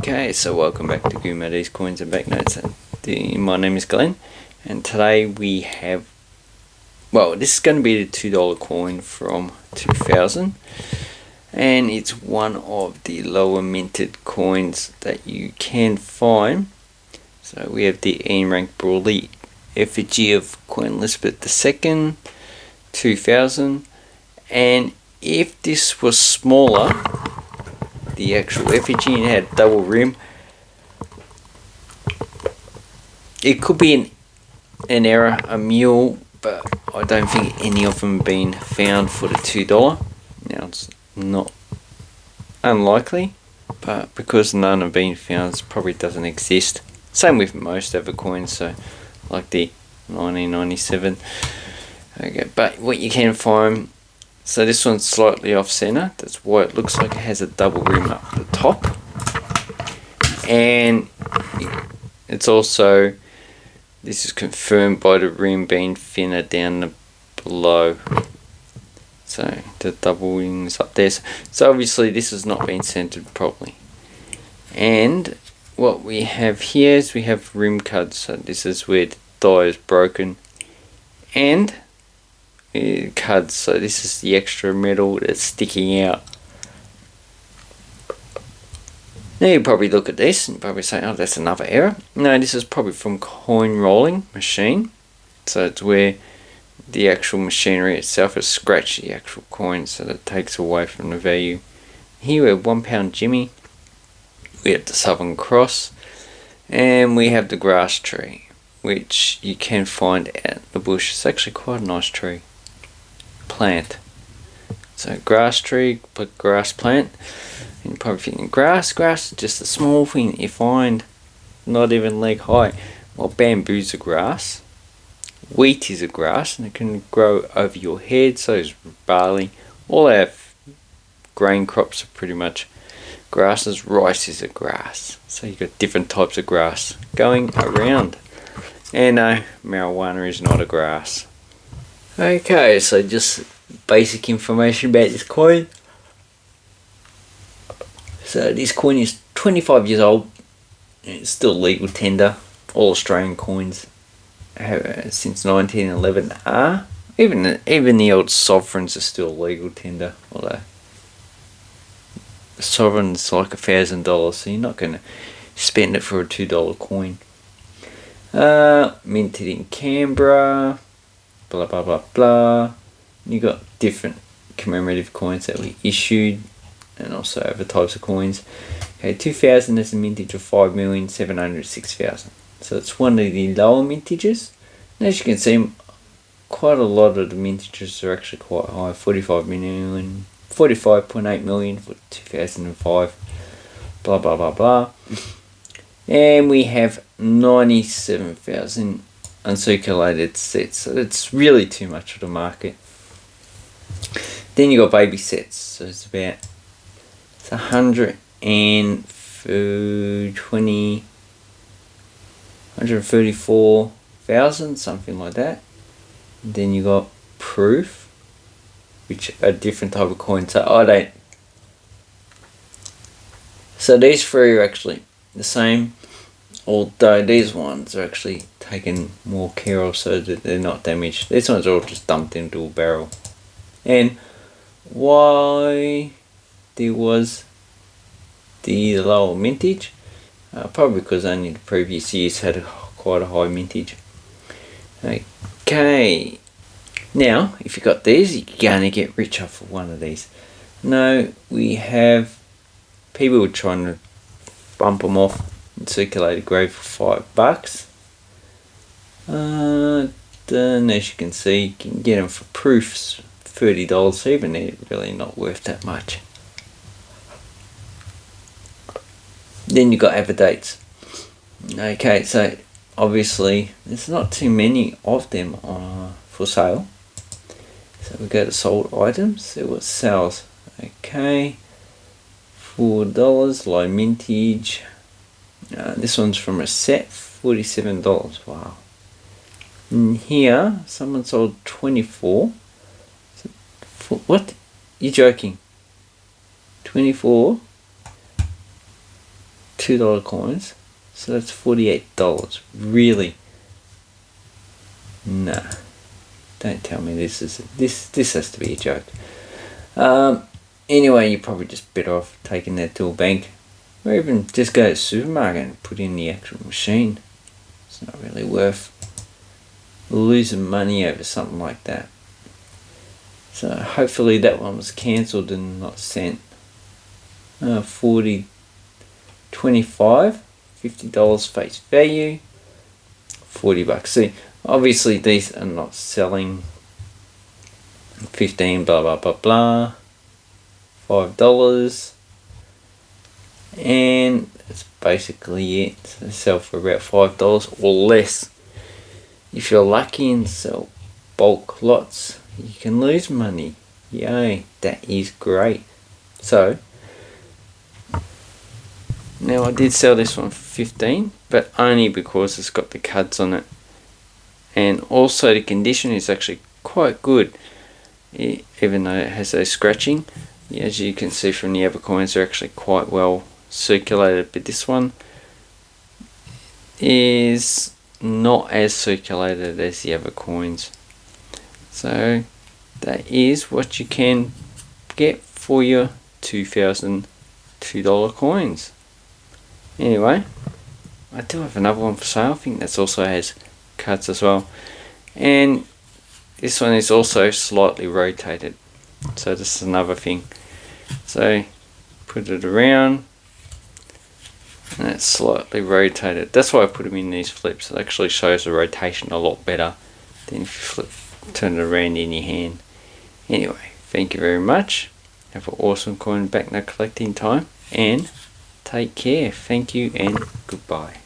Okay, so welcome back to Goomadies Coins and Banknotes. My name is Glenn, and today we have, well, this is going to be the $2 coin from 2000, and it's one of the lower minted coins that you can find. So we have the Ian Rank Brawley effigy of Queen Elizabeth II, 2000, and if this was smaller, the actual effigy and had double rim, it could be an error, a mule, but I don't think any of them have been found for the $2. Now it's not unlikely, but because none have been found, it probably doesn't exist. Same with most other coins, so like the 1997. Okay, but what you can find, so this one's slightly off center. That's why it looks like it has a double rim up the top, and it's also, this is confirmed by the rim being thinner down below. So the double rings up there. So obviously this has not been centered properly. And what we have here is we have rim cuts. So this is where the die is broken and cuts. So this is the extra metal that's sticking out. Now you probably look at this and probably say, oh, that's another error. No, this is probably from coin rolling machine. So it's where the actual machinery itself has scratched the actual coin, so that takes away from the value. Here we have £1 Jimmy, we have the Southern Cross, and we have the grass tree, which you can find at the bush. It's actually quite a nice tree. Plant. So grass tree, but grass plant. And you're probably thinking grass, just a small thing that you find, not even leg high. Well, bamboo's a grass, wheat is a grass, and it can grow over your head. So is barley. All our grain crops are pretty much grasses. Rice is a grass. So you've got different types of grass going around. And no, marijuana is not a grass. Okay, so just basic information about this coin. So this coin is 25 years old, and it's still legal tender. All Australian coins since 1911 are. Even the old sovereigns are still legal tender, although the sovereign's like $1,000, so you're not going to spend it for a $2 coin. Minted in Canberra, blah blah blah blah. You got different commemorative coins that we issued, and also other types of coins. Okay, 2000 is a mintage of 5,706,000. So it's one of the lower mintages. And as you can see, quite a lot of the mintages are actually quite high. 45.8 million for 2005. Blah blah blah blah. And we have 97,000 uncirculated sets. So that's really too much of the market. Then you got baby sets. So it's about 134,000, something like that. And then you got proof, which are different type of coins. So these three are actually the same, although these ones are actually taken more care of so that they're not damaged. These ones are all just dumped into a barrel. And why there was the lower mintage? Probably because only the previous years had quite a high mintage. Okay, now if you got these, you're going to get richer for one of these. No, we have people trying to bump them off and circulate a grade for $5. Then as you can see, you can get them for proofs $30, even they're really not worth that much. Then you got other dates. Okay, so obviously there's not too many of them for sale. So we go to sold items, see what sells. Okay, $4, low mintage. This one's from a set, $47. Wow. And here, someone sold 24. What? You're joking? 24 $2 coins. So that's $48. Really? Nah. Don't tell me this has to be a joke. Anyway, you're probably just better off taking that to a bank, or even just go to the supermarket and put in the actual machine. It's not really worth losing money over something like that. So hopefully that one was cancelled and not sent. 40, 25, $50 face value, $40. See, obviously these are not selling. 15 blah blah blah blah, $5, and that's basically it. So they sell for about $5 or less. If you're lucky and sell bulk lots, you can lose money. Yay, that is great. So now I did sell this one for 15, but only because it's got the cuds on it, and also the condition is actually quite good, even though it has those scratching. As you can see from the other coins, they're actually quite well circulated, but this one is not as circulated as the other coins. So that is what you can get for your $2,000 $2 coins. Anyway, I do have another one for sale. I think that also has cuts as well, and this one is also slightly rotated, so this is another thing. So put it around and it's slightly rotated. That's why I put them in these flips. It actually shows the rotation a lot better than if you turn it around in your hand. Anyway, thank you very much. Have an awesome coin banknote collecting time, and take care. Thank you and goodbye.